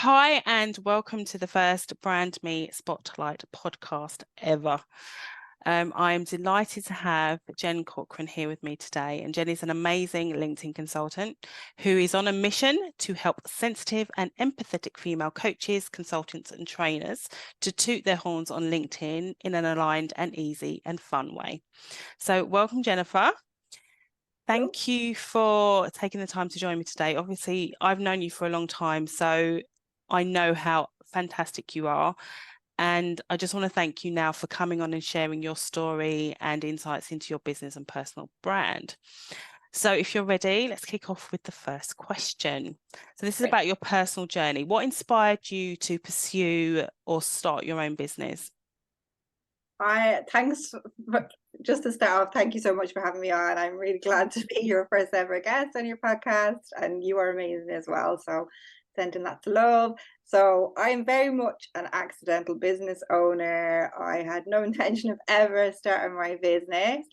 Hi, and welcome to the first BrandMe Spotlight podcast ever. I'm delighted to have Jen Corcoran here with me today. And Jen is an amazing LinkedIn consultant who is on a mission to help sensitive and empathetic female coaches, consultants, and trainers to toot their horns on LinkedIn in an aligned and easy and fun way. So, welcome, Jennifer. Thank you for taking the time to join me today. Obviously, I've known you for a long time, so I know how fantastic you are. And I just want to thank you now for coming on and sharing your story and insights into your business and personal brand. So if you're ready, let's kick off with the first question. So this is about your personal journey. What inspired you to pursue or start your own business? Just to start off, thank you so much for having me on. I'm really glad to be your first ever guest on your podcast, and you are amazing as well. So sending that to love. So I am very much an accidental business owner. I had no intention of ever starting my business.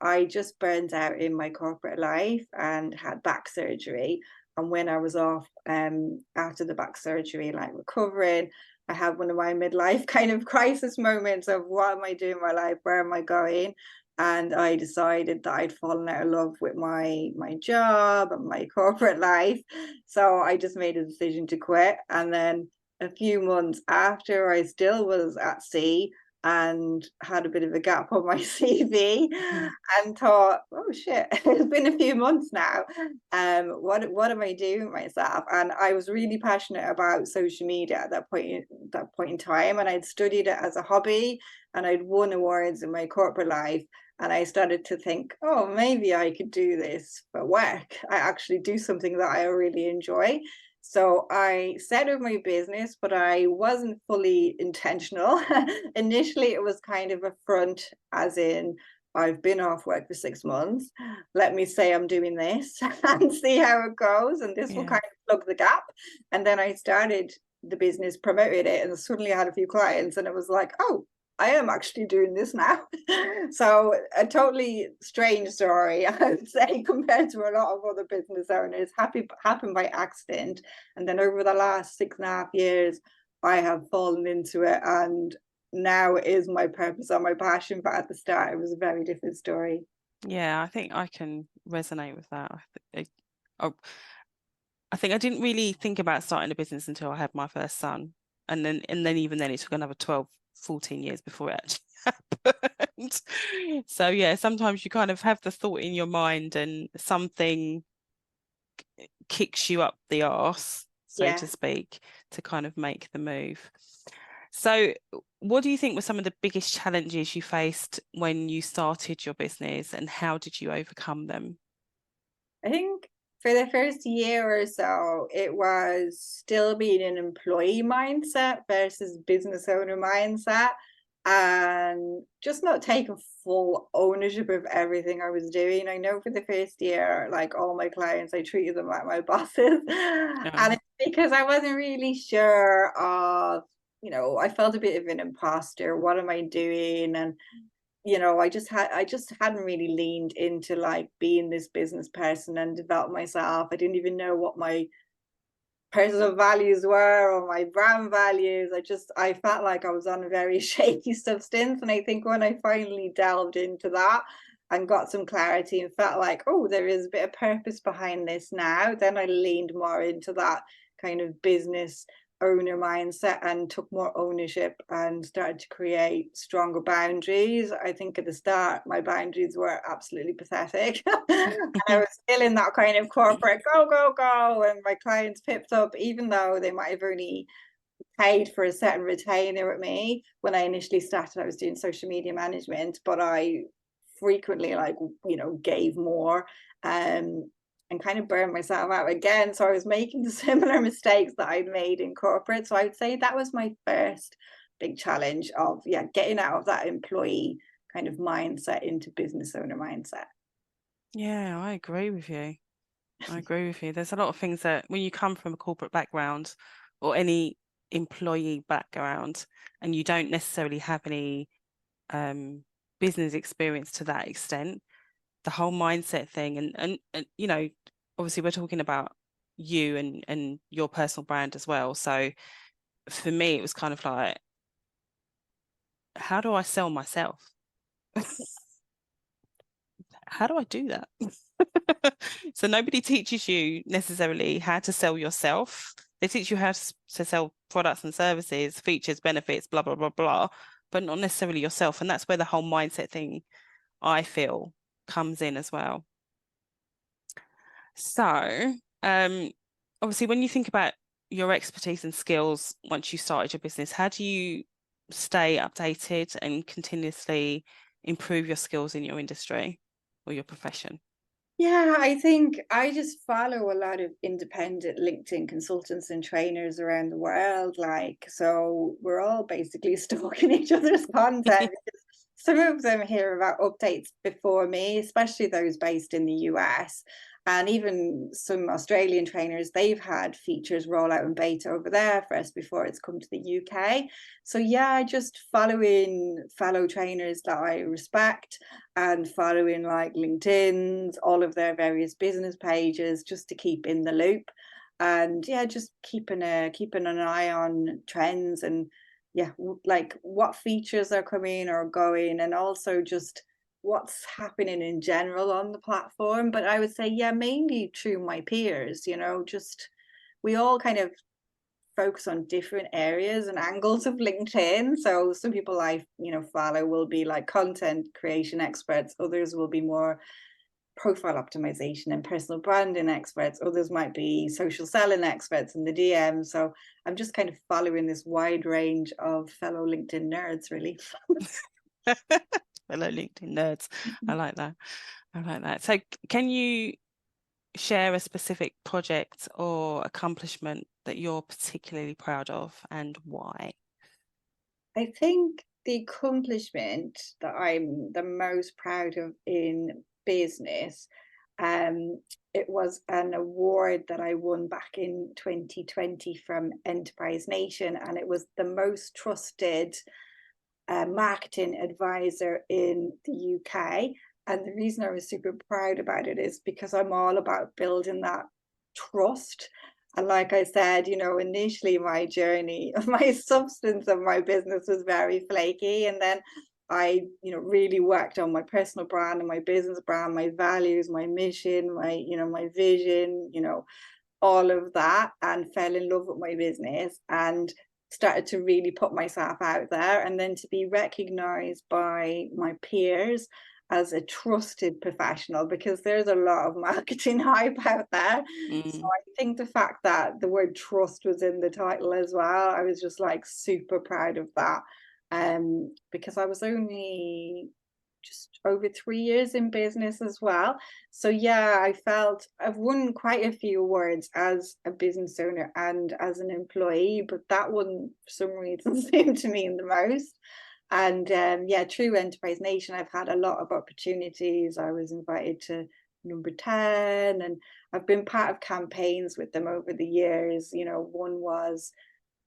I just burned out in my corporate life and had back surgery. And when I was off after the back surgery, like recovering, I had one of my midlife kind of crisis moments of what am I doing in my life? Where am I going? And I decided that I'd fallen out of love with my job and my corporate life. So I just made a decision to quit. And then a few months after, I still was at sea and had a bit of a gap on my CV and thought, oh shit, it's been a few months now. What am I doing with myself? And I was really passionate about social media at that point in time, and I'd studied it as a hobby, and I'd won awards in my corporate life. And I started to think, oh, maybe I could do this for work. I actually do something that I really enjoy. So I set up my business, but I wasn't fully intentional. Initially, it was kind of a front, as in, I've been off work for 6 months. Let me say I'm doing this and see how it goes. And this will Yeah. kind of plug the gap. And then I started the business, promoted it, and suddenly I had a few clients, and it was like, oh, I am actually doing this now. So a totally strange story, I would say, compared to a lot of other business owners. Happened by accident. And then over the last 6.5 years, I have fallen into it, and now it is my purpose or my passion. But at the start, it was a very different story. Yeah, I think I can resonate with that. I, I think I didn't really think about starting a business until I had my first son. And then even then it took another 12, 14 years before it actually happened. So yeah, sometimes you kind of have the thought in your mind and something kicks you up the arse, so to Yeah. speak, to kind of make the move. So what do you think were some of the biggest challenges you faced when you started your business and how did you overcome them? I think for the first year or so, it was still being an employee mindset versus business owner mindset, and just not taking full ownership of everything I was doing. I know for the first year, like all my clients, I treated them like my bosses. Yeah. And it's because I wasn't really sure of, I felt a bit of an imposter. What am I doing? And I just hadn't really leaned into like being this business person and develop myself. I didn't even know what my personal values were or my brand values. I felt like I was on a very shaky substance. And I think when I finally delved into that and got some clarity and felt like, oh, there is a bit of purpose behind this now, then I leaned more into that kind of business owner mindset and took more ownership and started to create stronger boundaries. I think at the start, my boundaries were absolutely pathetic. And I was still in that kind of corporate go, go, go. And my clients pipped up, even though they might have only paid for a certain retainer with me. When I initially started, I was doing social media management, but I frequently gave more. And kind of burned myself out again. So I was making the similar mistakes that I'd made in corporate. So I would say that was my first big challenge of getting out of that employee kind of mindset into business owner mindset. Yeah, I agree with you. I agree with you. There's a lot of things that when you come from a corporate background or any employee background and you don't necessarily have any business experience to that extent, the whole mindset thing and obviously we're talking about you and your personal brand as well. So for me, it was kind of like, how do I sell myself? How do I do that? So nobody teaches you necessarily how to sell yourself. They teach you how to sell products and services, features, benefits, blah, blah, blah, blah, but not necessarily yourself. And that's where the whole mindset thing, I feel, comes in as well. So, obviously, when you think about your expertise and skills once you started your business, how do you stay updated and continuously improve your skills in your industry or your profession? Yeah, I think I just follow a lot of independent LinkedIn consultants and trainers around the world. Like, so we're all basically stalking each other's content because some of them hear about updates before me, especially those based in the US. And even some Australian trainers, they've had features roll out in beta over there first before it's come to the UK. So yeah, just following fellow trainers that I respect and following like LinkedIn's, all of their various business pages just to keep in the loop. And yeah, just keeping an eye on trends and yeah, like what features are coming or going, and also just what's happening in general on the platform. But I would say, yeah, mainly through my peers, just we all kind of focus on different areas and angles of LinkedIn. So some people I, follow will be like content creation experts, others will be more profile optimization and personal branding experts, others might be social selling experts in the DM. So I'm just kind of following this wide range of fellow LinkedIn nerds, really. Fellow LinkedIn nerds. I like that. I like that. So can you share a specific project or accomplishment that you're particularly proud of and why? I think the accomplishment that I'm the most proud of in business, it was an award that I won back in 2020 from Enterprise Nation, and it was the most trusted marketing advisor in the UK. And the reason I was super proud about it is because I'm all about building that trust. And like I said, initially my journey, my substance of my business was very flaky. And then I, really worked on my personal brand and my business brand, my values, my mission, my vision, all of that, and fell in love with my business and started to really put myself out there, and then to be recognized by my peers as a trusted professional, because there's a lot of marketing hype out there. So Mm. I think the fact that the word trust was in the title as well, I was just like super proud of that. Because I was only just over 3 years in business as well. So yeah, I felt I've won quite a few awards as a business owner and as an employee, but that one for some reason seemed to mean the most. And yeah, through Enterprise Nation, I've had a lot of opportunities. I was invited to number 10, and I've been part of campaigns with them over the years. One was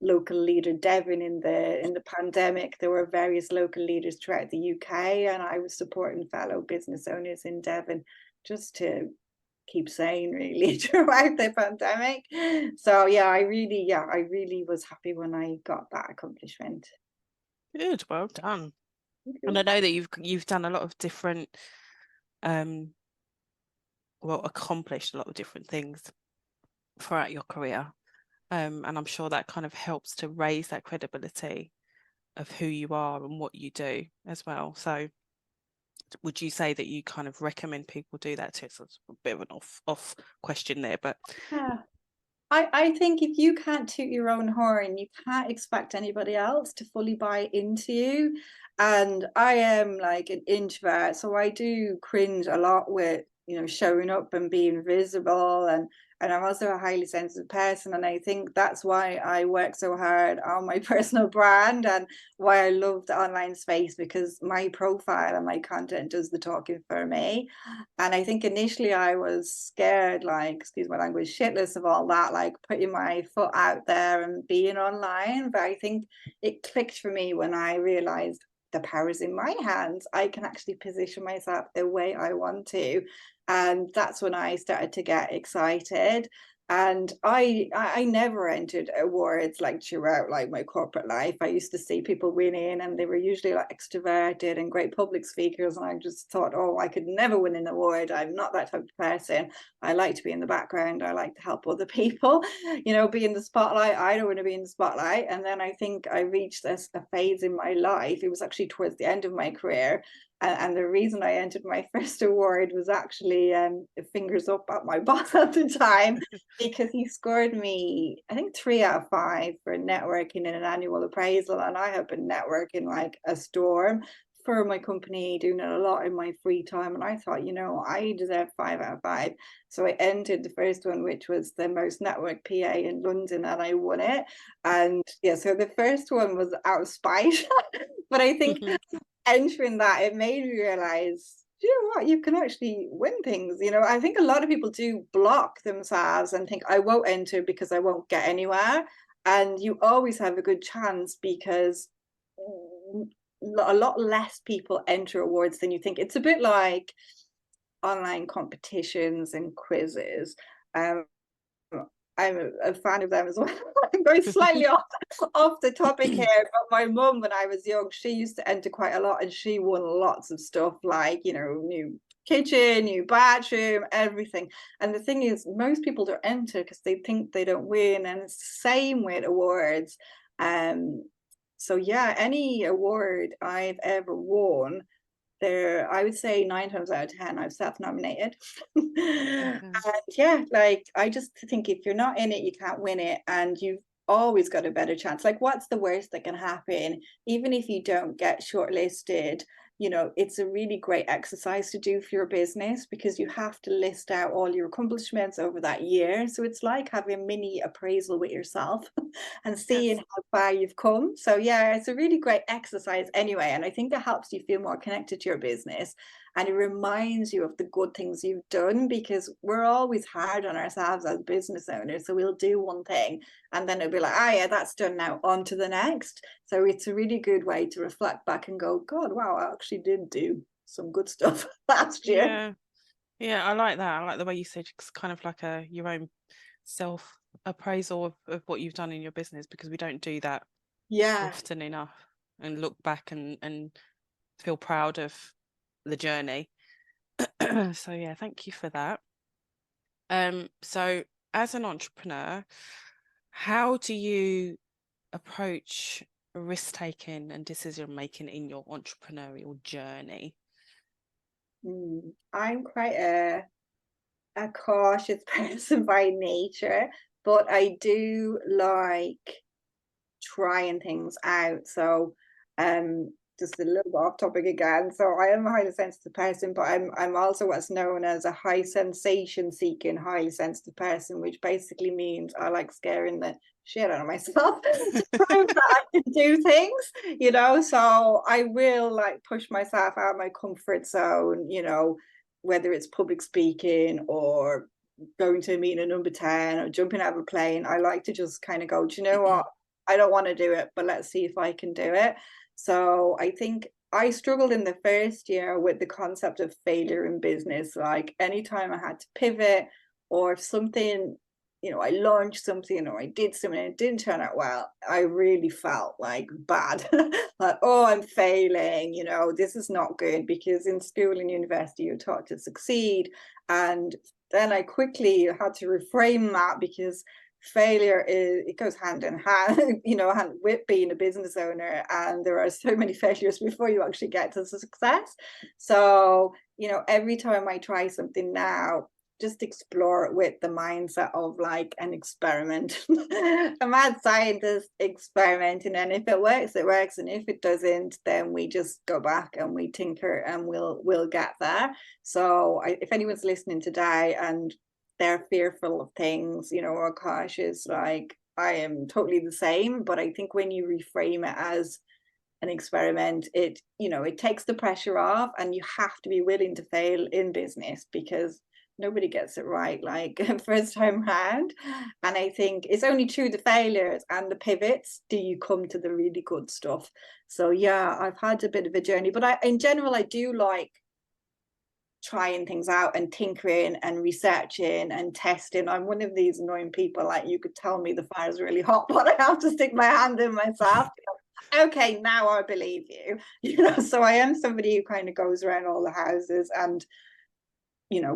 local leader Devon in the pandemic. There were various local leaders throughout the UK, and I was supporting fellow business owners in Devon just to keep sane really throughout the pandemic. So yeah, I really was happy when I got that accomplishment. Good, well done. And I know that you've done a lot of different, accomplished a lot of different things throughout your career. And I'm sure that kind of helps to raise that credibility of who you are and what you do as well. So would you say that you kind of recommend people do that too? So it's a bit of an off question there, but Yeah. I think if you can't toot your own horn, you can't expect anybody else to fully buy into you. And I am like an introvert, so I do cringe a lot with, showing up and being visible. And I'm also a highly sensitive person. And I think that's why I work so hard on my personal brand and why I love the online space, because my profile and my content does the talking for me. And I think initially I was scared, like, excuse my language, shitless of all that, like putting my foot out there and being online. But I think it clicked for me when I realized the power's in my hands. I can actually position myself the way I want to. And that's when I started to get excited. And I never entered awards like throughout like my corporate life. I used to see people winning and they were usually like extroverted and great public speakers. And I just thought, oh, I could never win an award. I'm not that type of person. I like to be in the background. I like to help other people, be in the spotlight. I don't want to be in the spotlight. And then I think I reached a phase in my life. It was actually towards the end of my career. And the reason I entered my first award was actually fingers up at my boss at the time, because he scored me, I think, 3 out of 5 for networking in an annual appraisal. And I have been networking like a storm for my company, doing it a lot in my free time. And I thought, I deserve 5 out of 5. So I entered the first one, which was the most network PA in London, and I won it. And yeah, so the first one was out of spite. But I think entering that, it made me realize, you know what, you can actually win things. I think a lot of people do block themselves and think, I won't enter because I won't get anywhere. And you always have a good chance, because a lot less people enter awards than you think. It's a bit like online competitions and quizzes. I'm a fan of them as well. I'm going slightly off the topic here, but my mum, when I was young, she used to enter quite a lot, and she won lots of stuff like, new kitchen, new bathroom, everything. And the thing is, most people don't enter because they think they don't win, and it's the same with awards. So yeah, any award I've ever won, I would say 9 times out of 10 I've self-nominated. And yeah, like I just think if you're not in it, you can't win it, and you've always got a better chance. Like, what's the worst that can happen? Even if you don't get shortlisted, it's a really great exercise to do for your business, because you have to list out all your accomplishments over that year. So it's like having a mini appraisal with yourself and seeing how far you've come. So yeah, it's a really great exercise anyway. And I think it helps you feel more connected to your business, and it reminds you of the good things you've done, because we're always hard on ourselves as business owners. So we'll do one thing and then it'll be like, yeah, that's done now, on to the next. So it's a really good way to reflect back and go, God, wow, I actually did do some good stuff last year. Yeah, I like that. I like the way you said it's kind of like your own self appraisal of what you've done in your business, because we don't do that often enough, and look back and feel proud of the journey. So yeah, thank you for that. So as an entrepreneur, how do you approach risk taking and decision making in your entrepreneurial journey? I'm quite a cautious person by nature, but I do like trying things out. So just a little bit off topic again. So I am a highly sensitive person, but I'm also what's known as a high sensation seeking, highly sensitive person, which basically means I like scaring the shit out of myself to prove that I can do things, so I will like push myself out of my comfort zone, whether it's public speaking or going to a meeting at number 10 or jumping out of a plane. I like to just kind of go, do you know what? I don't want to do it, but let's see if I can do it. So I think I struggled in the first year with the concept of failure in business. Like anytime I had to pivot, or if something, I launched something or I did something and it didn't turn out well, I really felt like bad. Like, oh, I'm failing, this is not good, because in school and university you're taught to succeed. And then I quickly had to reframe that, because failure it goes hand in hand, hand with being a business owner, and there are so many failures before you actually get to success. So every time I try something now, just explore it with the mindset of like an experiment, a mad scientist experimenting, and if it works, it works, and if it doesn't, then we just go back and we tinker and we'll get there. So if anyone's listening today and they're fearful of things, or cautious, like I am totally the same. But I think when you reframe it as an experiment, it takes the pressure off, and you have to be willing to fail in business, because nobody gets it right like first time round. And I think it's only through the failures and the pivots do you come to the really good stuff. So yeah, I've had a bit of a journey, but in general I do like trying things out and tinkering and researching and testing. I'm one of these annoying people, like you could tell me the fire's really hot, but I have to stick my hand in myself. Okay, now I believe you. So I am somebody who kind of goes around all the houses and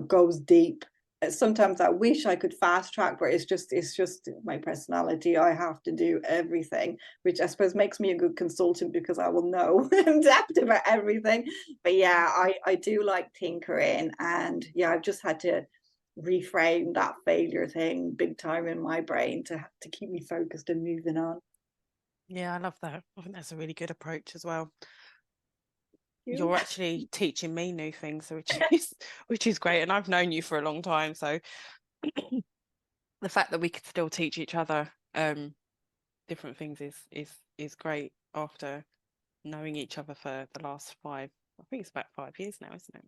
goes deep. Sometimes I wish I could fast track, but it's just my personality. I have to do everything, which I suppose makes me a good consultant because I will know in depth about everything. But yeah, I do like tinkering, and yeah, I've just had to reframe that failure thing big time in my brain to keep me focused and moving on. Yeah, I love that. I think that's a really good approach as well. You're actually teaching me new things, which is great. And I've known you for a long time, so the fact that we could still teach each other different things is great after knowing each other for the last I think it's about 5 years now, isn't it?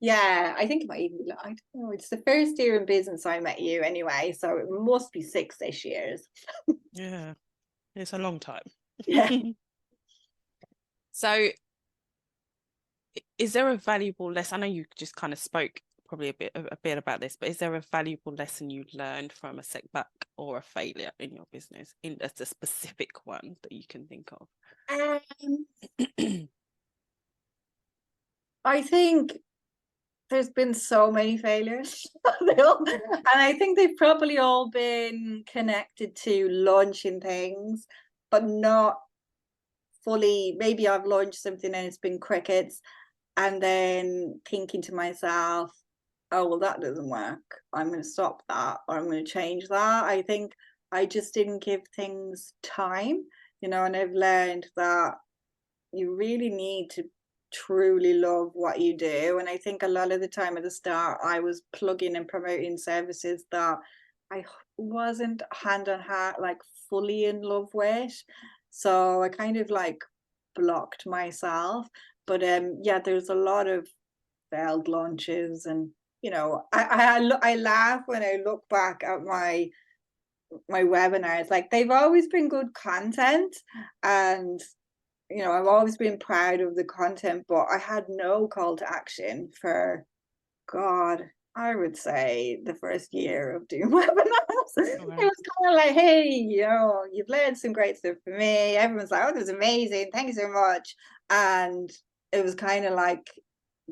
Yeah, I think it might even, I don't know, it's the first year in business I met you anyway, so it must be 6-ish years. Yeah, it's a long time. Yeah. So is there a valuable lesson? I know you just kind of spoke probably a bit about this, but is there a valuable lesson you learned from a setback or a failure in your business, as a specific one that you can think of? I think there's been so many failures and I think they've probably all been connected to launching things, but not fully. Maybe I've launched something and it's been crickets, and then thinking to myself, oh well, that doesn't work, I'm going to stop that, or I'm going to change that. I think I just didn't give things time, and I've learned that you really need to truly love what you do. And I think a lot of the time at the start, I was plugging and promoting services that I wasn't hand on heart, like fully in love with. So I kind of like blocked myself. But yeah, there's a lot of failed launches, and I laugh when I look back at my webinars. Like, they've always been good content, and I've always been proud of the content, but I had no call to action for, God, I would say the first year of doing webinars. It was kind of like, hey, you've learned some great stuff for me. Everyone's like, oh, this is amazing, thank you so much. And it was kind of like,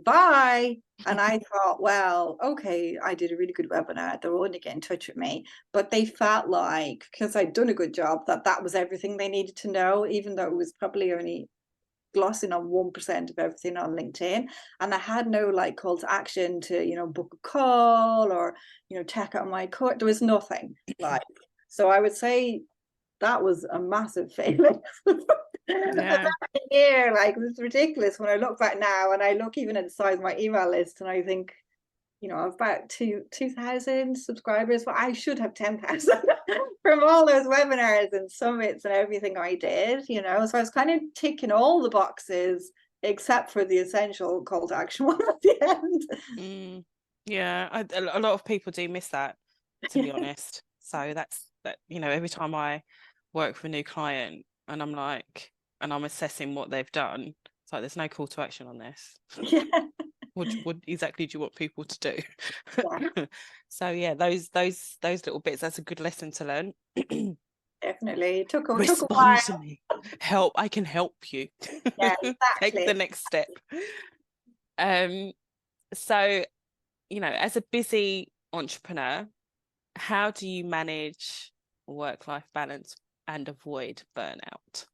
bye. And I thought, well, okay, I did a really good webinar, they're only getting in touch with me. But they felt like, because I'd done a good job, that was everything they needed to know, even though it was probably only glossing on 1% of everything on LinkedIn. And I had no like call to action to, book a call or, check out my course. There was nothing like, so I would say that was a massive failure. Yeah. Year, like, it was ridiculous when I look back now, and I look even at the size of my email list, and I think, I've about 2,000 subscribers, but I should have 10,000 from all those webinars and summits and everything I did, so I was kind of ticking all the boxes except for the essential call to action one at the end. Yeah, a lot of people do miss that, to be honest. So that's that, every time I work with a new client and I'm assessing what they've done, it's like, there's no call to action on this. Yeah. What exactly do you want people to do? Yeah. So yeah, those little bits, that's a good lesson to learn. Definitely. It took a Respond while. to me. Help, I can help you. Yeah, exactly. Take the next step. So, as a busy entrepreneur, how do you manage work-life balance and avoid burnout?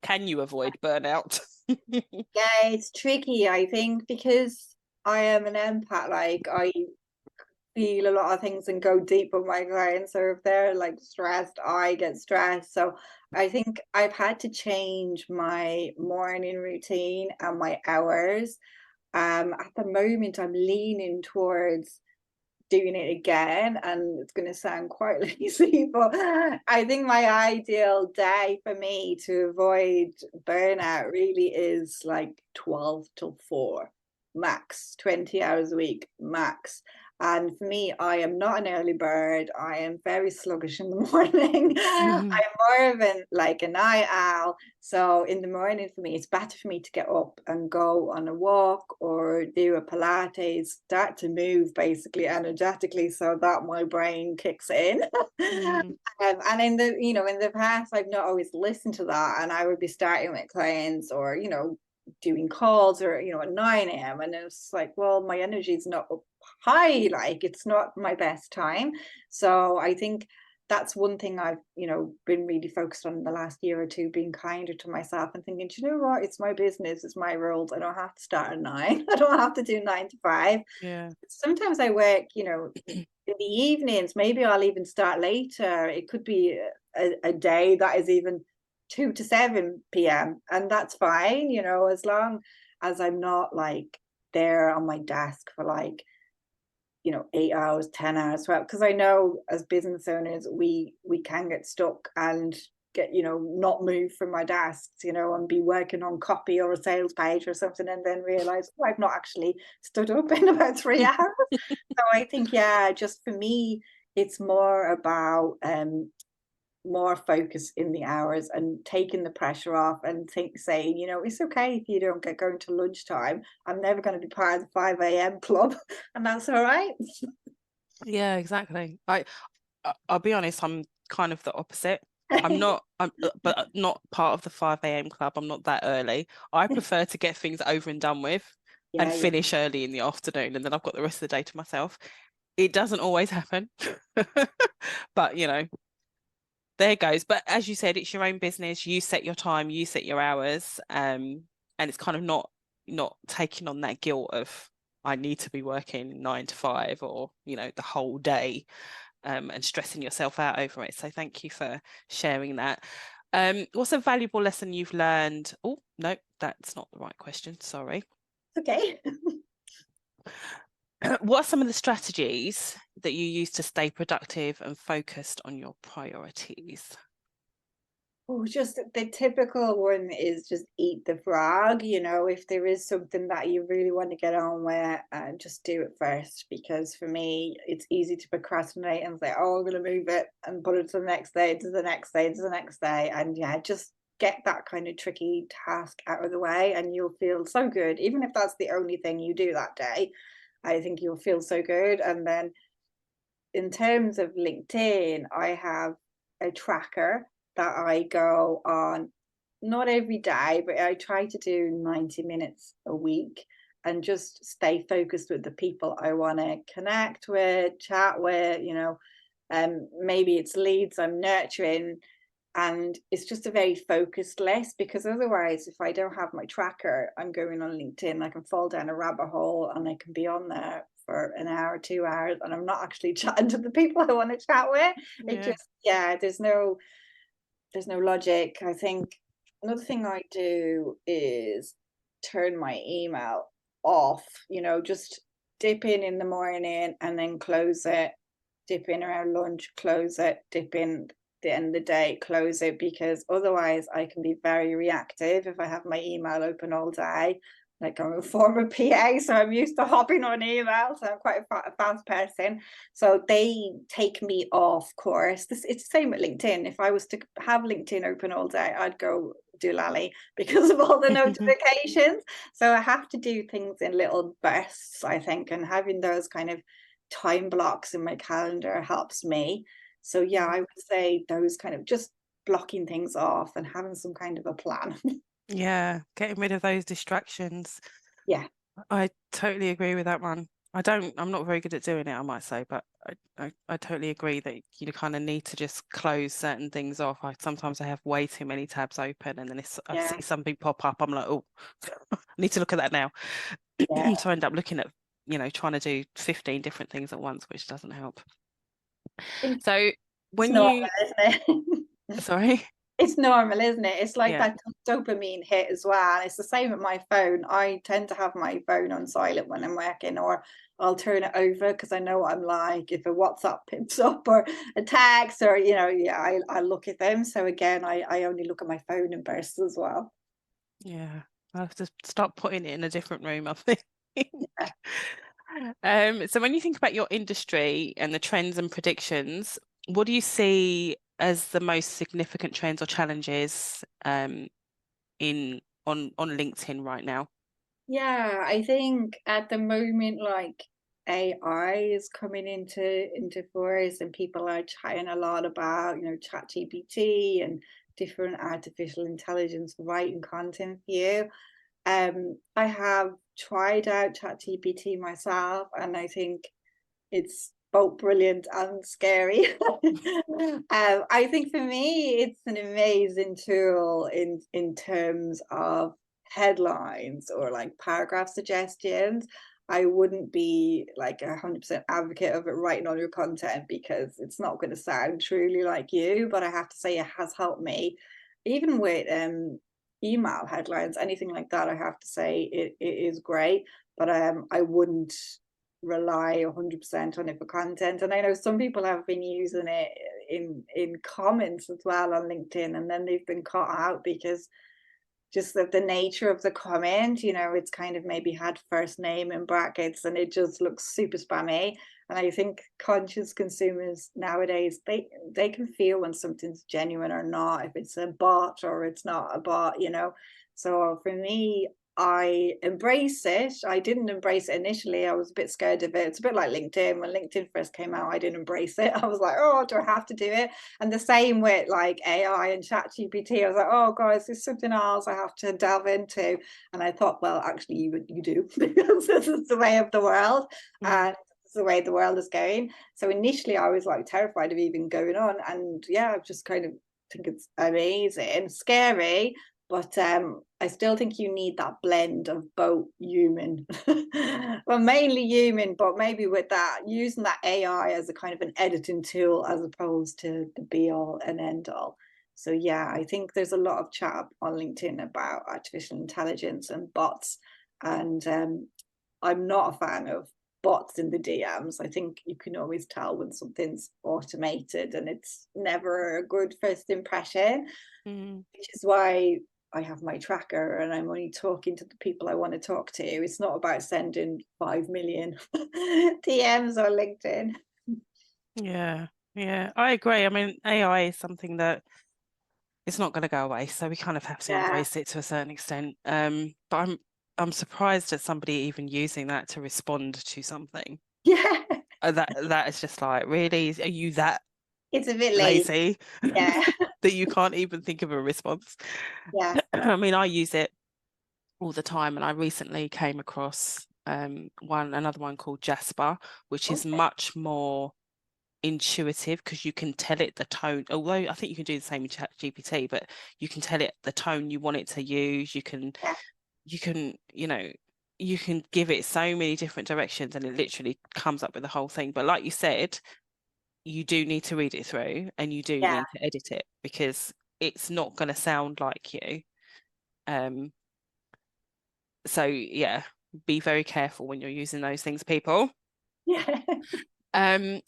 Can you avoid burnout? Yeah, it's tricky, I think, because I am an empath. Like, I feel a lot of things and go deep with my clients. So if they're like stressed, I get stressed. So I think I've had to change my morning routine and my hours. At the moment, I'm leaning towards doing it again, and it's going to sound quite lazy, but I think my ideal day for me to avoid burnout really is like 12 till 4 max, 20 hours a week max. And for me, I am not an early bird. I am very sluggish in the morning. I'm more of an like a night owl. So in the morning for me, it's better for me to get up and go on a walk or do a Pilates, start to move basically energetically so that my brain kicks in. And in the, in the past, I've not always listened to that. And I would be starting with clients or, doing calls or, at 9 a.m. And it's like, well, my energy is not up high, like it's not my best time. So I think that's one thing I've, been really focused on in the last year or two, being kinder to myself and thinking, you know what, it's my business, it's my rules. I don't have to start at 9. I don't have to do 9 to 5. Yeah. Sometimes I work, in the evenings. Maybe I'll even start later. It could be a day that is even 2 to 7 p.m. and that's fine, as long as I'm not like there on my desk for like 8 hours, 10 hours, because I know as business owners we can get stuck and get not move from my desks, and be working on copy or a sales page or something and then realize, oh, I've not actually stood up in about 3 hours. So I think, yeah, just for me it's more about more focus in the hours and taking the pressure off and saying, it's okay if you don't get going to lunchtime. I'm never going to be part of the 5 a.m. club, and that's all right. Yeah, exactly. I'll be honest, I'm kind of the opposite. I'm but not part of the 5 a.m. club. I'm not that early. I prefer to get things over and done with and Yeah. finish early in the afternoon, and then I've got the rest of the day to myself. It doesn't always happen, but there goes. But as you said, it's your own business. You set your time, you set your hours, and it's kind of not taking on that guilt of I need to be working 9 to 5 or the whole day, and stressing yourself out over it. So thank you for sharing that. What's a valuable lesson you've learned? Oh no, that's not the right question. Sorry. Okay. What are some of the strategies that you use to stay productive and focused on your priorities? Oh, just the typical one is just eat the frog. If there is something that you really want to get on with, just do it first. Because for me, it's easy to procrastinate and say, oh, I'm going to move it and put it to the next day, to the next day, to the next day. And yeah, just get that kind of tricky task out of the way and you'll feel so good. Even if that's the only thing you do that day, I think you'll feel so good. And then in terms of LinkedIn, I have a tracker that I go on, not every day, but I try to do 90 minutes a week and just stay focused with the people I want to connect with, chat with, maybe it's leads I'm nurturing. And it's just a very focused list, because otherwise, if I don't have my tracker, I'm going on LinkedIn, I can fall down a rabbit hole and I can be on there for an hour, 2 hours, and I'm not actually chatting to the people I want to chat with. It just, there's no logic. I think another thing I do is turn my email off, just dip in the morning and then close it, dip in around lunch, close it, dip in the end of the day, close it, because otherwise I can be very reactive if I have my email open all day. Like, I'm a former PA, so I'm used to hopping on emails. So I'm quite a fast person. So they take me off course. It's the same with LinkedIn. If I was to have LinkedIn open all day, I'd go do lally because of all the notifications. So I have to do things in little bursts, I think, and having those kind of time blocks in my calendar helps me. So yeah, I would say those kind of just blocking things off and having some kind of a plan. Yeah, getting rid of those distractions. Yeah. I totally agree with that one. I'm not very good at doing it, I might say, but I totally agree that you kind of need to just close certain things off. Sometimes I have way too many tabs open, and then I see something pop up, I'm like, oh, I need to look at that now. So I end up looking at, trying to do 15 different things at once, which doesn't help. So when normal, isn't it? Sorry? It's normal, isn't it? It's like Yeah. that dopamine hit as well. It's the same with my phone. I tend to have my phone on silent when I'm working, or I'll turn it over because I know what I'm like. If a WhatsApp pops up or a text, or I look at them. So again, I only look at my phone in bursts as well. Yeah, I have to start putting it in a different room, I think. So when you think about your industry and the trends and predictions, what do you see as the most significant trends or challenges in on LinkedIn right now? Yeah, I think at the moment, like AI is coming into force, and people are chatting a lot about, ChatGPT and different artificial intelligence writing content for you. I have tried out ChatGPT myself, and I think it's both brilliant and scary. I think for me, it's an amazing tool in terms of headlines or like paragraph suggestions. I wouldn't be like 100% advocate of it writing all your content because it's not going to sound truly like you. But I have to say, it has helped me, even with email headlines, anything like that. I have to say, it is great. But I wouldn't rely 100% on it for content. And I know some people have been using it in comments as well on LinkedIn, and then they've been caught out because just the nature of the comment, it's kind of maybe had first name in brackets and it just looks super spammy. And I think conscious consumers nowadays, they can feel when something's genuine or not, if it's a bot or it's not a bot. So for me, I embrace it. I didn't embrace it initially. I was a bit scared of it. It's a bit like LinkedIn. When LinkedIn first came out, I didn't embrace it. I was like, oh, do I have to do it? And the same with like AI and ChatGPT. I was like, oh, guys, there's something else I have to delve into. And I thought, well, actually, you do, because this is the way of the world. And it's the way the world is going. So initially, I was like terrified of even going on. And yeah, I've just kind of think it's amazing, scary, but I still think you need that blend of both human, well, mainly human, but maybe with that, using that AI as a kind of an editing tool as opposed to the be all and end all. So yeah, I think there's a lot of chat on LinkedIn about artificial intelligence and bots, and I'm not a fan of bots in the DMs. I think you can always tell when something's automated, and it's never a good first impression, which is why I have my tracker and I'm only talking to the people I want to talk to. It's not about sending 5 million DMs on LinkedIn. Yeah, I agree. I mean, AI is something that it's not going to go away, so we kind of have to Yeah. embrace it to a certain extent. But I'm surprised at somebody even using that to respond to something. Yeah. That is just like, really, are you that It's a bit late. lazy Yeah. that you can't even think of a response? Yeah. I mean, I use it all the time, and I recently came across another one called Jasper, which is Okay. much more intuitive because you can tell it the tone, although I think you can do the same with ChatGPT, but you can tell it the tone you want it to use. You can Yeah. you can give it so many different directions and it literally comes up with the whole thing. But like you said, you do need to read it through and you do Yeah. need to edit it because it's not going to sound like you. um so yeah, be very careful when you're using those things, people. Yeah.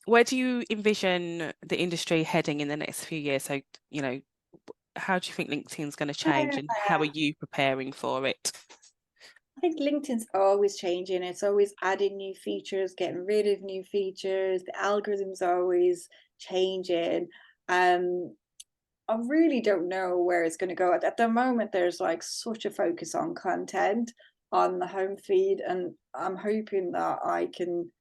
Where do you envision the industry heading in the next few years? So, how do you think LinkedIn's going to change and how are you preparing for it? I think LinkedIn's always changing. It's always adding new features, getting rid of new features. The algorithm's always changing. Um, I really don't know where it's going to go. At the moment, there's like such a focus on content on the home feed, and I'm hoping that I can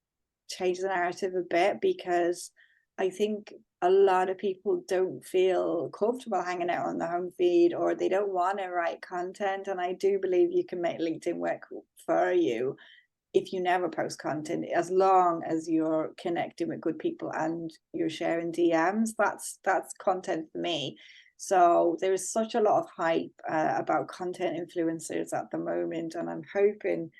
change the narrative a bit, because I think a lot of people don't feel comfortable hanging out on the home feed, or they don't want to write content. And I do believe you can make LinkedIn work for you if you never post content, as long as you're connecting with good people and you're sharing DMs. That's content for me. So there is such a lot of hype about content influencers at the moment, and I'm hoping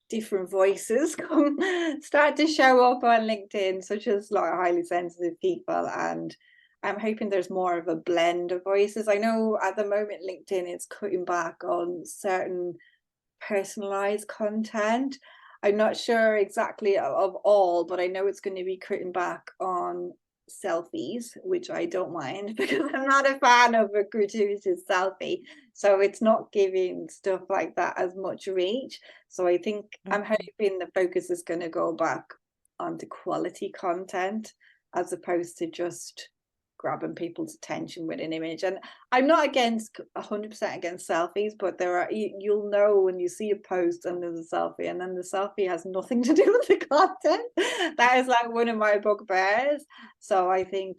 different voices come start to show up on LinkedIn, such as like highly sensitive people. And I'm hoping there's more of a blend of voices. I know at the moment LinkedIn is cutting back on certain personalized content. I'm not sure exactly of all, but I know it's going to be cutting back on selfies, which I don't mind because I'm not a fan of a gratuitous selfie. So it's not giving stuff like that as much reach. So I think I'm hoping the focus is going to go back onto quality content as opposed to just grabbing people's attention with an image. And I'm not against 100% against selfies, but there are, you'll know when you see a post and there's a selfie and then the selfie has nothing to do with the content. That is like one of my bugbears. So I think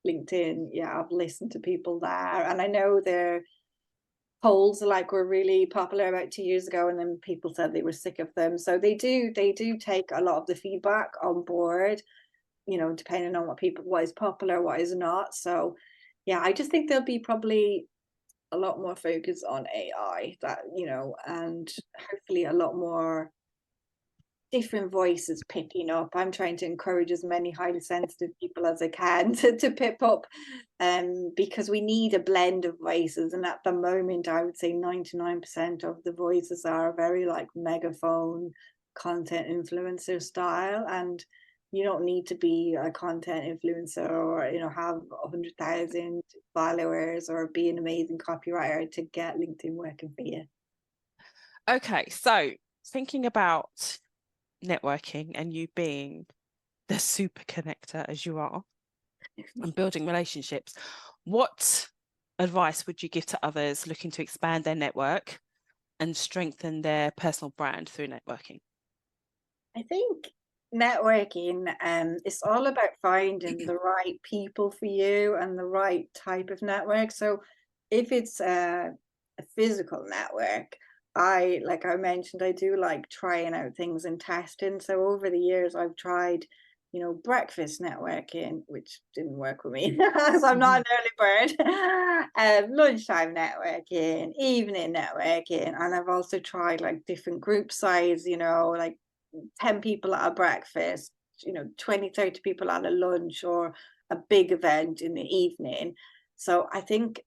LinkedIn, yeah, I've listened to people there, and I know their polls like were really popular about 2 years ago, and then people said they were sick of them. So they do take a lot of the feedback on board, you know, depending on what is popular, what is not. So yeah, I just think there'll be probably a lot more focus on AI, that, you know, and hopefully a lot more different voices picking up. I'm trying to encourage as many highly sensitive people as I can to pip up, because we need a blend of voices. And at the moment, I would say 99% of the voices are very like megaphone content influencer style, and you don't need to be a content influencer or, you know, have 100,000 followers or be an amazing copywriter to get LinkedIn working for you. Okay, so thinking about networking and you being the super connector as you are and building relationships, what advice would you give to others looking to expand their network and strengthen their personal brand through networking? I think networking, it's all about finding the right people for you and the right type of network. So if it's a physical network, like I mentioned, I do like trying out things and testing. So over the years, I've tried, you know, breakfast networking, which didn't work with me, so I'm not an early bird. Lunchtime networking, evening networking, and I've also tried like different group size, you know, like 10 people at a breakfast, you know, 20, 30 people at a lunch, or a big event in the evening. So I think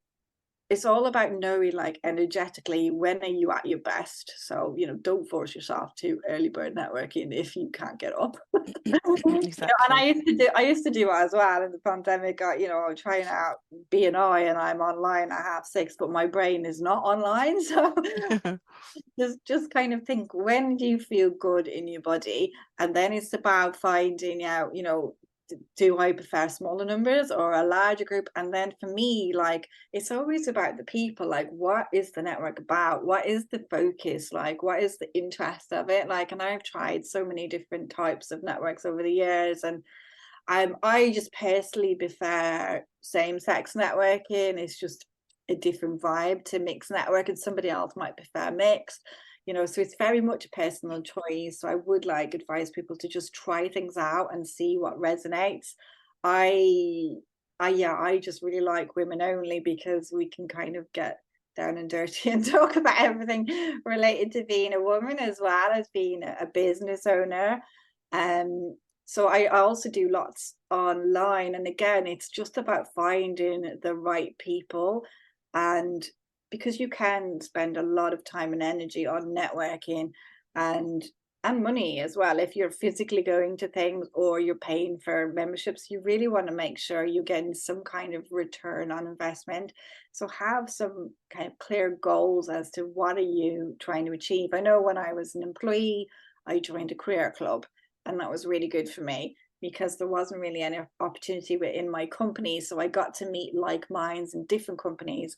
it's all about knowing, like, energetically, when are you at your best. So, you know, don't force yourself to early bird networking if you can't get up. Exactly. You know, and I used to do it as well in the pandemic. You know, I'm trying out BNI and I'm online at 6:30, but my brain is not online. So just kind of think, when do you feel good in your body? And then it's about finding out, you know, do I prefer smaller numbers or a larger group? And then for me, like, it's always about the people. Like, what is the network about? What is the focus? Like, what is the interest of it? Like, and I've tried so many different types of networks over the years, and I just personally prefer same-sex networking. It's just a different vibe to mixed network, and somebody else might prefer mixed, you know, so it's very much a personal choice. So I would like advise people to just try things out and see what resonates. I I just really like women only, because we can kind of get down and dirty and talk about everything related to being a woman as well as being a business owner. Um, so I also do lots online, and again, it's just about finding the right people. And because you can spend a lot of time and energy on networking, and money as well, if you're physically going to things or you're paying for memberships, you really want to make sure you're getting some kind of return on investment. So have some kind of clear goals as to what are you trying to achieve. I know when I was an employee, I joined a career club, and that was really good for me because there wasn't really any opportunity within my company. So I got to meet like minds in different companies.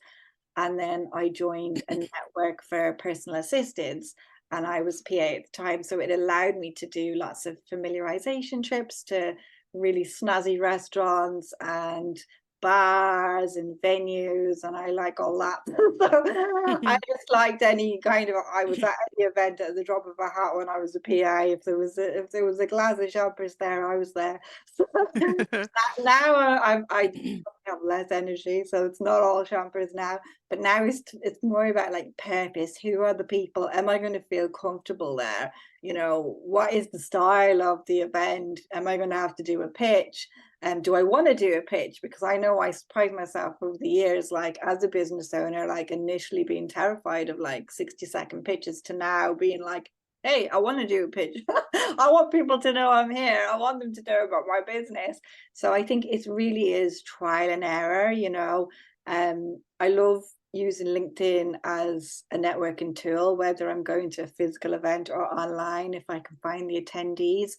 And then I joined a network for personal assistants, and I was PA at the time. So it allowed me to do lots of familiarization trips to really snazzy restaurants and bars and venues, and I like all that. So I just liked any kind of, I was at any event at the drop of a hat when I was a PA. If there was a glass of champers there, I was there. So now I have less energy, so it's not all champers now. But now it's more about like purpose. Who are the people? Am I going to feel comfortable there? You know, what is the style of the event? Am I going to have to do a pitch? And do I want to do a pitch? Because I know I surprised myself over the years, like as a business owner, like initially being terrified of like 60-second pitches to now being like, hey, I want to do a pitch. I want people to know I'm here. I want them to know about my business. So I think it really is trial and error, you know. I love using LinkedIn as a networking tool, whether I'm going to a physical event or online, if I can find the attendees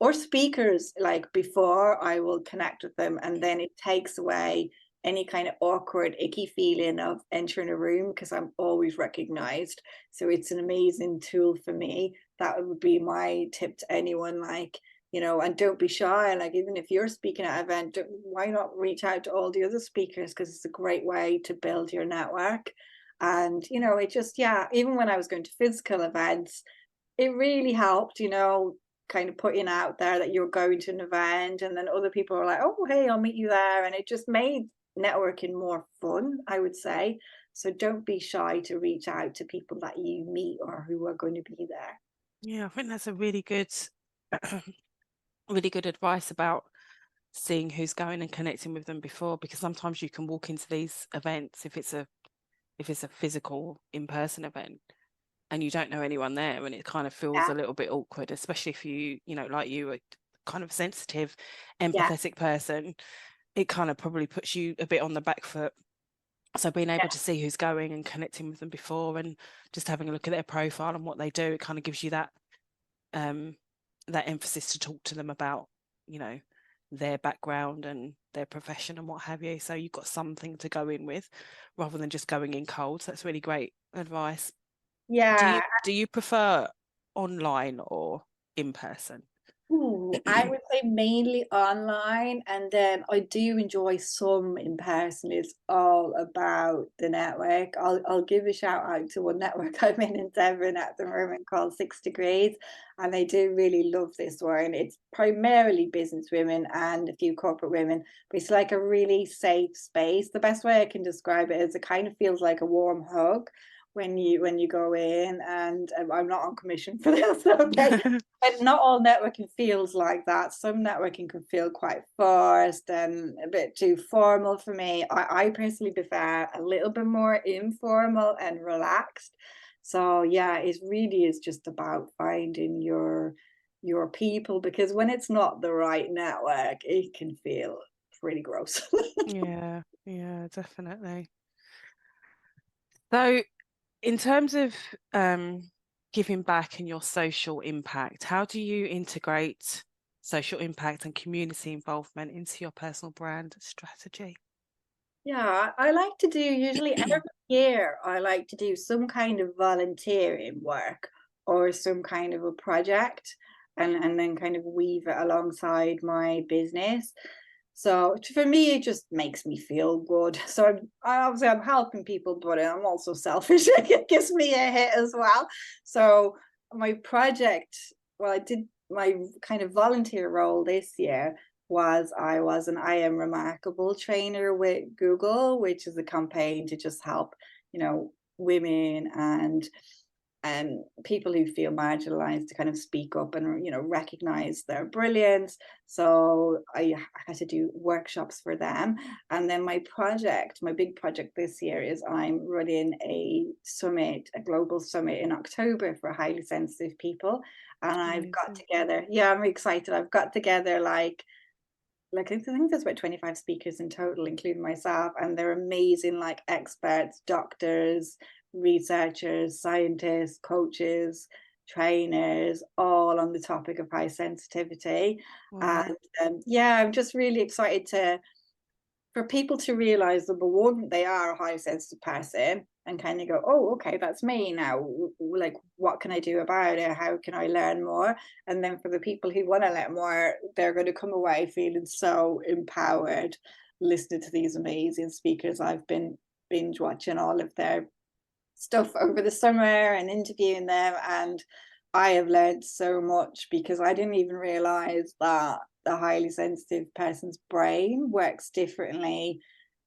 or speakers. Like before, I will connect with them, and then it takes away any kind of awkward, icky feeling of entering a room because I'm always recognized. So it's an amazing tool for me. That would be my tip to anyone, like, you know, and don't be shy. Like, even if you're speaking at an event, why not reach out to all the other speakers? Because it's a great way to build your network. And, you know, it just, yeah, even when I was going to physical events, it really helped, you know, kind of putting out there that you're going to an event, and then other people are like, oh, hey, I'll meet you there. And it just made networking more fun, I would say. So don't be shy to reach out to people that you meet or who are going to be there. Yeah, I think that's a really good, really good advice about seeing who's going and connecting with them before, because sometimes you can walk into these events if it's a physical in-person event and you don't know anyone there, and it kind of feels Yeah, a little bit awkward, especially if you know, like you are kind of sensitive, yeah, empathetic person. It kind of probably puts you a bit on the back foot. So being yeah, able to see who's going and connecting with them before and just having a look at their profile and what they do, it kind of gives you um that emphasis to talk to them about, you know, their background and their profession and what have you. So you've got something to go in with rather than just going in cold. So that's really great advice. yeah. Do you prefer online or in person? Ooh, I would say mainly online, and then I do enjoy some in person. It's all about the network. I'll give a shout out to one network I'm in Devon at the moment called 6 Degrees, and they do really love this one. It's primarily business women and a few corporate women, but it's like a really safe space. The best way I can describe it is it kind of feels like a warm hug when you go in, and I'm not on commission for this, okay? But not all networking feels like that. Some networking can feel quite forced and a bit too formal for me. I personally prefer a little bit more informal and relaxed. So yeah, it really is just about finding your people, because when it's not the right network, it can feel pretty gross. Yeah, yeah, definitely. So in terms of giving back and your social impact, how do you integrate social impact and community involvement into your personal brand strategy? Yeah, I like to do usually every year, I like to do some kind of volunteering work or some kind of a project, and then kind of weave it alongside my business. So for me, it just makes me feel good. So obviously I'm helping people, but I'm also selfish. It gives me a hit as well. So my project, well, I did my kind of volunteer role this year was I was an I Am Remarkable trainer with Google, which is a campaign to just help, you know, women and people who feel marginalized to kind of speak up and, you know, recognize their brilliance. So I had to do workshops for them. And then my big project this year is I'm running a summit, a global summit in October for highly sensitive people. And I've got Amazing. together, yeah, I'm excited. I've got together like I think there's about 25 speakers in total, including myself, and they're amazing, like experts, doctors, researchers, scientists, coaches, trainers, all on the topic of high sensitivity. Wow. And yeah, I'm just really excited to for people to realize, number one, they are a highly sensitive person and kind of go, oh, okay, that's me now. Like, what can I do about it? How can I learn more? And then for the people who want to learn more, they're going to come away feeling so empowered, listening to these amazing speakers. I've been binge watching all of their stuff over the summer and interviewing them, and I have learned so much because I didn't even realize that the highly sensitive person's brain works differently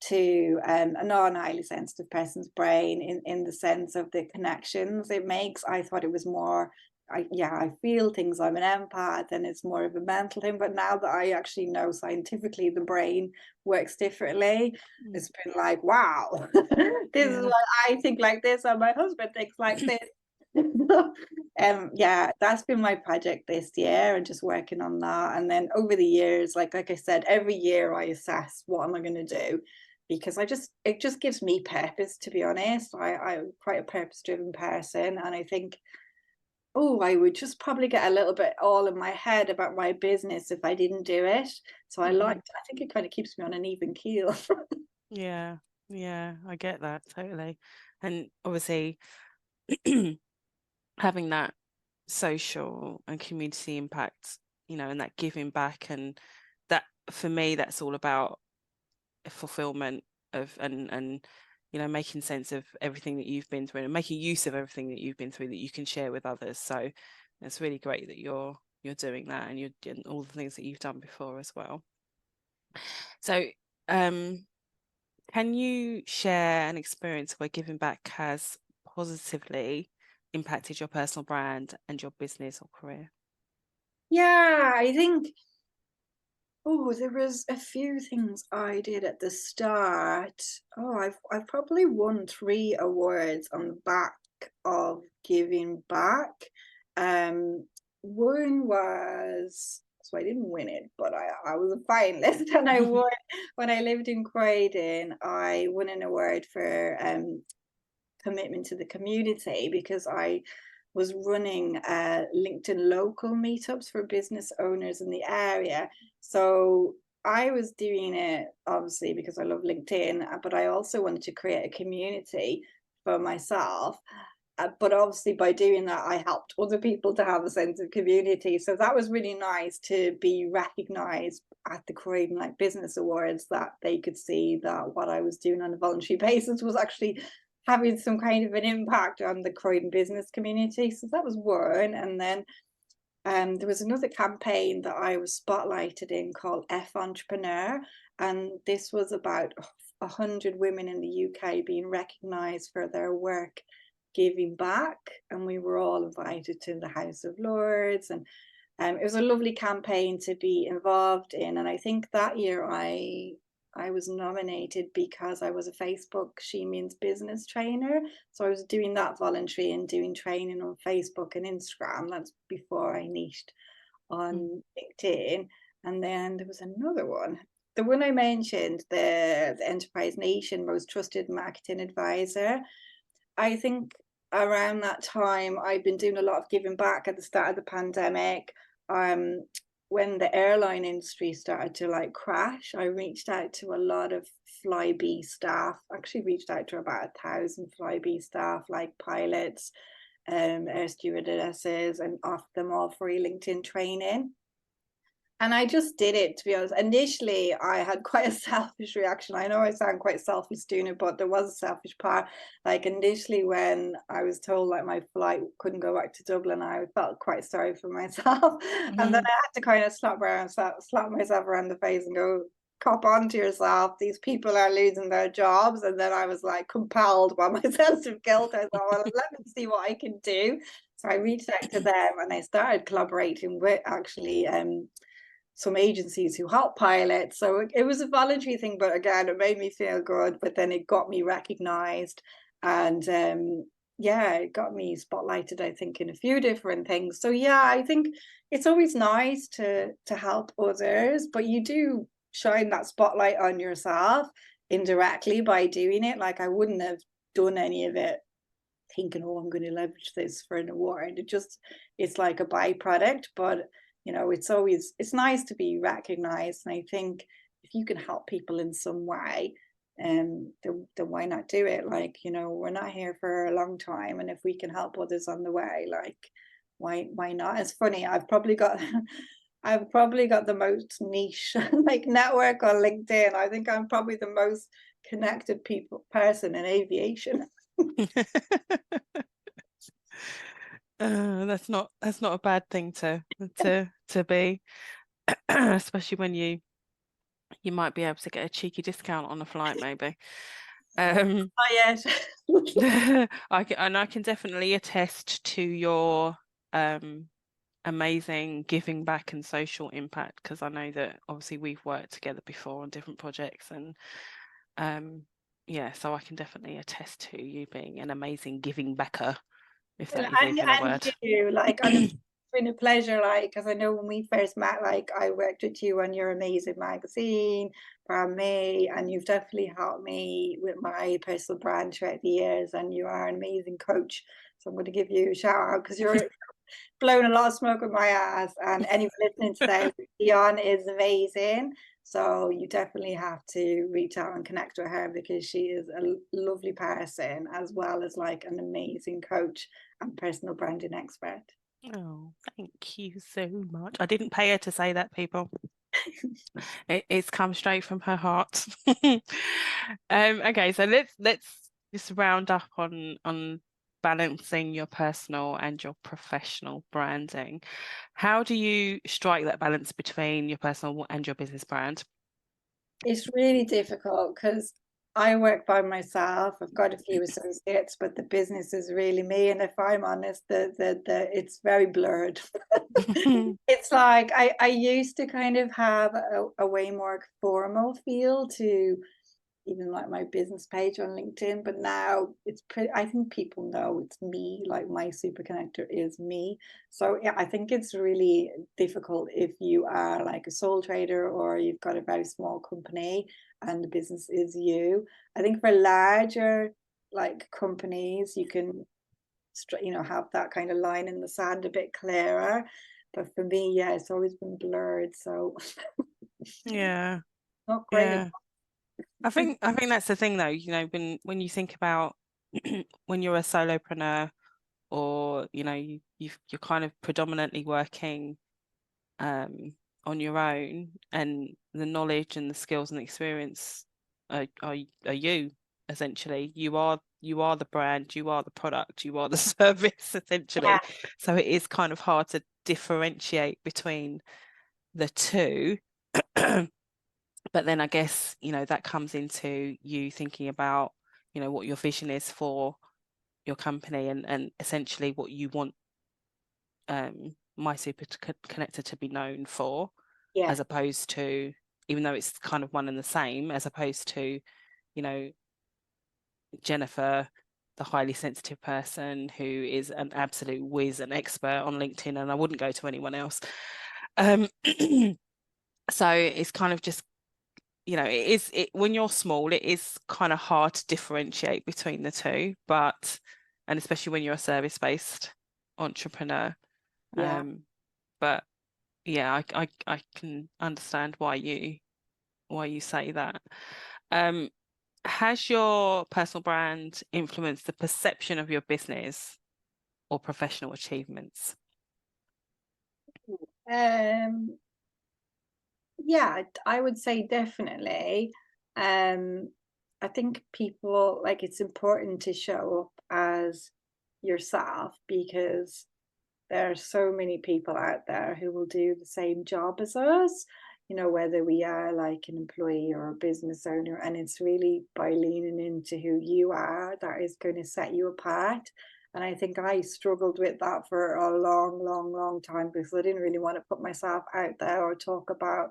to a non-highly sensitive person's brain in the sense of the connections it makes. I thought it was more I feel things, I'm an empath, and it's more of a mental thing. But now that I actually know scientifically the brain works differently, Mm. it's been like, wow, this is Yeah. what I think like this, and my husband thinks like this. Yeah, that's been my project this year, and just working on that. And then over the years, like I said, every year I assess what am I going to do, because it just gives me purpose, to be honest. I'm quite a purpose-driven person, and I think, oh, I would just probably get a little bit all in my head about my business if I didn't do it. So I think it kind of keeps me on an even keel. Yeah, yeah, I get that totally. And obviously having that social and community impact, and that giving back, and that for me, that's all about fulfillment of and making sense of everything that you've been through and making use of everything that you've been through that you can share with others. So it's really great that you're doing that, and you're doing all the things that you've done before as well. So can you share an experience where giving back has positively impacted your personal brand and your business or career? Yeah, I think, oh, there was a few things I did at the start. Oh, I've probably won 3 awards on the back of giving back. One was, so I didn't win it, but I was a finalist, and I won when I lived in Croydon. I won an award for commitment to the community, because I was running LinkedIn local meetups for business owners in the area. So I was doing it obviously because I love LinkedIn, but I also wanted to create a community for myself. But obviously, by doing that, I helped other people to have a sense of community. So that was really nice to be recognized at the Croydon Business Awards, that they could see that what I was doing on a voluntary basis was actually having some kind of an impact on the Croydon business community. So that was one. And then there was another campaign that I was spotlighted in called F Entrepreneur. And this was about 100 women in the UK being recognised for their work giving back. And we were all invited to the House of Lords. And it was a lovely campaign to be involved in. And I think that year I was nominated because I was a Facebook She Means Business trainer. So I was doing that voluntary and doing training on Facebook and Instagram. That's before I niched on LinkedIn. And then there was another one. The one I mentioned, the Enterprise Nation Most Trusted Marketing Advisor. I think around that time, I'd been doing a lot of giving back at the start of the pandemic. When the airline industry started to crash, I reached out to a lot of Flybe staff. Actually reached out to about 1,000 Flybe staff, like pilots, air stewardesses, and offered them all free LinkedIn training. And I just did it, to be honest. Initially, I had quite a selfish reaction. I know I sound quite selfish doing it, but there was a selfish part. Initially, when I was told my flight couldn't go back to Dublin, I felt quite sorry for myself. And then I had to kind of slap myself around the face and go, cop on to yourself. These people are losing their jobs. And then I was compelled by my sense of guilt. I thought, well, let me see what I can do. So I reached out to them, and I started collaborating with actually some agencies who help pilots. So it was a voluntary thing, but again, it made me feel good. But then it got me recognized, and it got me spotlighted, I think, in a few different things. So yeah, I think it's always nice to help others, but you do shine that spotlight on yourself indirectly by doing it. I wouldn't have done any of it thinking, oh, I'm going to leverage this for an award. It's like a byproduct, but it's nice to be recognized. And I think if you can help people in some way, then why not do it? We're not here for a long time, and if we can help others on the way, why not? It's funny, I've probably got the most niche network on LinkedIn. I think I'm probably the most connected person in aviation. That's not a bad thing to be, especially when you might be able to get a cheeky discount on a flight, maybe. Not yet. I can definitely attest to your amazing giving back and social impact, because I know that obviously we've worked together before on different projects, and so I can definitely attest to you being an amazing giving backer if Well, that is even a and word. you, like, and it's been a pleasure, like, because I know when we first met, like, I worked with you on your amazing magazine, BrandMe, and you've definitely helped me with my personal brand throughout the years, and you are an amazing coach. So I'm going to give you a shout out because you're blown a lot of smoke with my ass. And anyone listening today, Dion is amazing. So you definitely have to reach out and connect with her because she is a lovely person as well as like an amazing coach and personal branding expert. Oh, thank you so much. I didn't pay her to say that, people. It's come straight from her heart. Okay, so let's just round up on balancing your personal and your professional branding. How do you strike that balance between your personal and your business brand? It's really difficult because I work by myself. I've got a few associates, but the business is really me. And if I'm honest, the it's very blurred. It's like I used to kind of have a way more formal feel to even like my business page on LinkedIn, but now it's pretty, I think people know it's me, like my super connector is me. So yeah, I think it's really difficult if you are like a sole trader or you've got a very small company and the business is you. I think for larger like companies, you can have that kind of line in the sand a bit clearer. But for me, yeah, it's always been blurred. So Yeah, not great at yeah. I think that's the thing though, when you think about when you're a solopreneur or you're kind of predominantly working on your own, and the knowledge and the skills and the experience are you essentially. You are the brand, you are the product, you are the service yeah, essentially. So it is kind of hard to differentiate between the two. But then I guess, that comes into you thinking about, what your vision is for your company, and essentially what you want My Super Connector to be known for, yeah, as opposed to, even though it's kind of one and the same, as opposed to, you know, Jennifer, the highly sensitive person who is an absolute whiz and expert on LinkedIn, and I wouldn't go to anyone else. So it's kind of just, when you're small, it is kind of hard to differentiate between the two, and especially when you're a service-based entrepreneur. yeah. But yeah, I can understand why you say that. Um, has your personal brand influenced the perception of your business or professional achievements? Um, yeah, I would say definitely. I think people like it's important to show up as yourself because there are so many people out there who will do the same job as us, whether we are like an employee or a business owner. And it's really by leaning into who you are that is going to set you apart. And I think I struggled with that for a long, long, long time because I didn't really want to put myself out there or talk about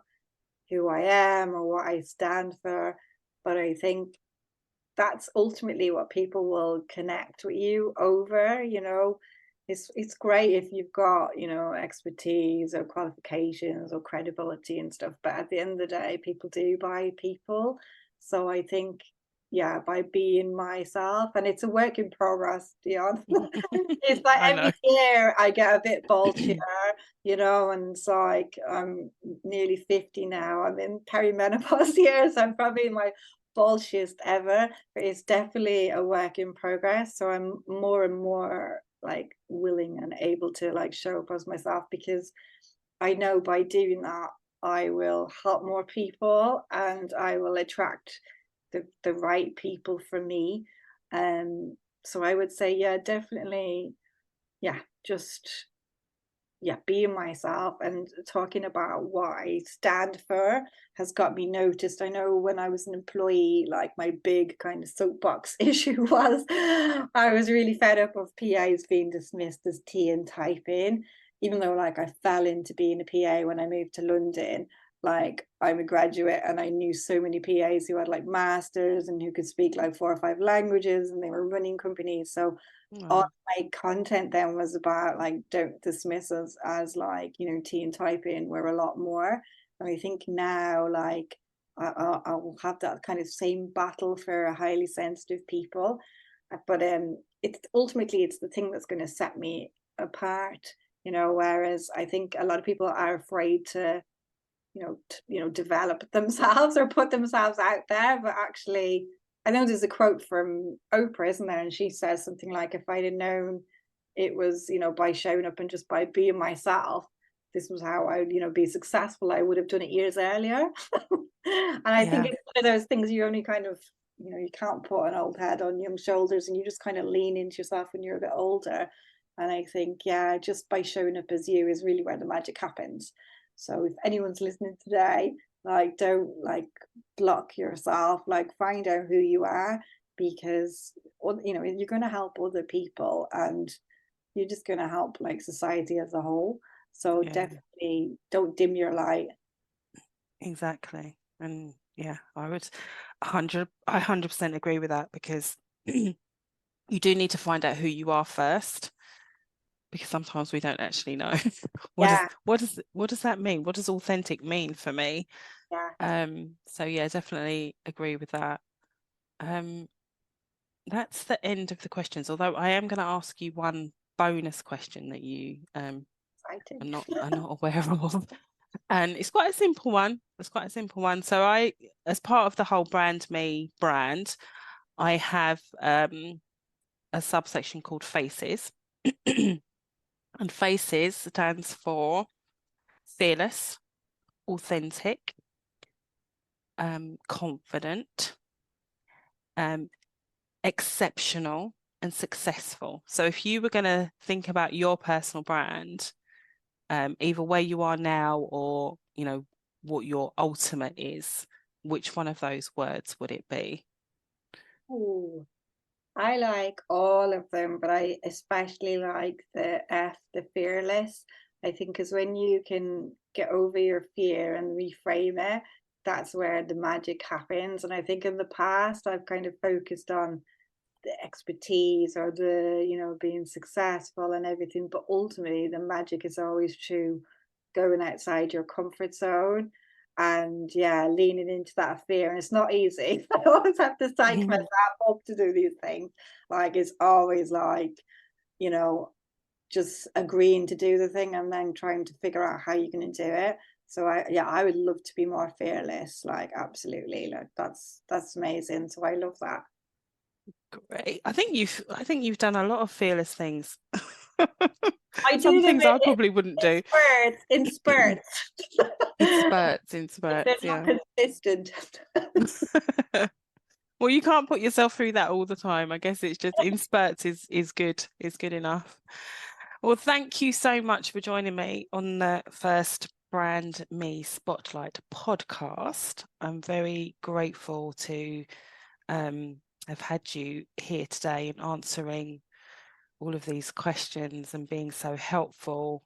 who I am or what I stand for. But I think that's ultimately what people will connect with you over. It's great if you've got, expertise or qualifications or credibility and stuff, but at the end of the day, people do buy people. So I think, yeah, by being myself, and it's a work in progress, Dion. It's like I know. every year I get a bit bulkier, and it's like I'm nearly 50 now. I'm in perimenopause years. I'm probably in my bulkiest ever, but it's definitely a work in progress. So I'm more and more like willing and able to like show up as myself because I know by doing that I will help more people and I will attract the right people for me. So I would say, yeah, definitely, yeah, just yeah, being myself and talking about what I stand for has got me noticed. I know when I was an employee, like my big kind of soapbox issue was I was really fed up of PAs being dismissed as tea and typing, even though like I fell into being a PA when I moved to London. like I'm a graduate and I knew so many PAs who had like masters and who could speak like 4 or 5 languages, and they were running companies. So all my content then was about like, don't dismiss us as like, you know, tea and typing. We're a lot more. And I think now like I will have that kind of same battle for highly sensitive people, but it's ultimately it's the thing that's going to set me apart, you know. Whereas I think a lot of people are afraid to, develop themselves or put themselves out there. But actually, I know there's a quote from Oprah, isn't there? And she says something like, if I'd have known it was, you know, by showing up and just by being myself, this was how I would, you know, be successful, I would have done it years earlier. And I think it's one of those things you only kind of, you know, you can't put an old head on young shoulders, and you just kind of lean into yourself when you're a bit older. And I think, yeah, just by showing up as you is really where the magic happens. So if anyone's listening today, like, don't like block yourself, like find out who you are, because, you know, you're going to help other people, and you're just going to help like society as a whole. So definitely don't dim your light. Exactly. And yeah, I 100% agree with that, because you do need to find out who you are first, because sometimes we don't actually know what does that mean? What does authentic mean for me? So yeah, definitely agree with that. That's the end of the questions, although I am going to ask you one bonus question that you are not aware of. And it's quite a simple one. So I, as part of the whole BrandMe brand, I have a subsection called Faces. And Faces stands for fearless, authentic, confident, exceptional, and successful. So if you were going to think about your personal brand, either where you are now or, you know, what your ultimate is, which one of those words would it be? Oh, I like all of them, but I especially like the F, the fearless. I think because when you can get over your fear and reframe it, that's where the magic happens. And I think in the past, I've kind of focused on the expertise or the, you know, being successful and everything. But ultimately, the magic is always true going outside your comfort zone, and yeah, leaning into that fear. And it's not easy. I always have to psych myself up to do these things. Like, it's always like, you know, just agreeing to do the thing and then trying to figure out how you're going to do it. So I would love to be more fearless. Like, absolutely. Like, that's amazing. So I love that. Great. I think you've done a lot of fearless things. I Some do them things I probably wouldn't do. in spurts. In spurts, They're yeah. not consistent. Well, you can't put yourself through that all the time. I guess it's just in spurts is good enough. Well, thank you so much for joining me on the first BrandMe Spotlight podcast. I'm very grateful to have had you here today and answering all of these questions and being so helpful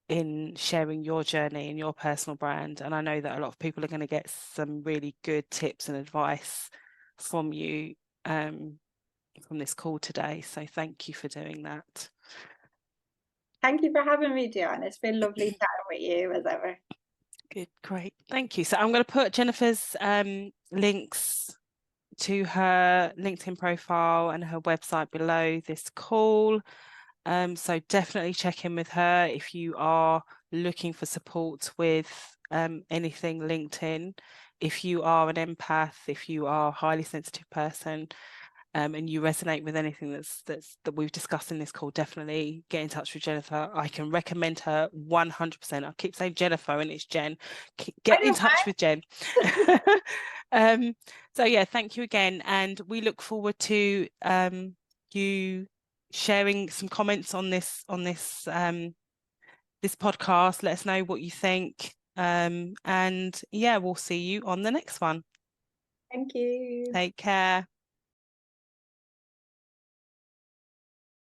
in sharing your journey and your personal brand. And I know that a lot of people are going to get some really good tips and advice from you from this call today. So thank you for doing that. Thank you for having me, Dion. It's been lovely chatting with you as ever. Good, great. Thank you. So I'm going to put Jennifer's links to her LinkedIn profile and her website below this call. So definitely check in with her if you are looking for support with anything LinkedIn. If you are an empath, if you are a highly sensitive person, and you resonate with anything that we've discussed in this call, definitely get in touch with Jennifer. I can recommend her 100%. I keep saying Jennifer and it's Jen. Get in touch with Jen. So yeah, thank you again, and we look forward to you sharing some comments on this this podcast. Let us know what you think, and yeah, we'll see you on the next one. Thank you. Take care.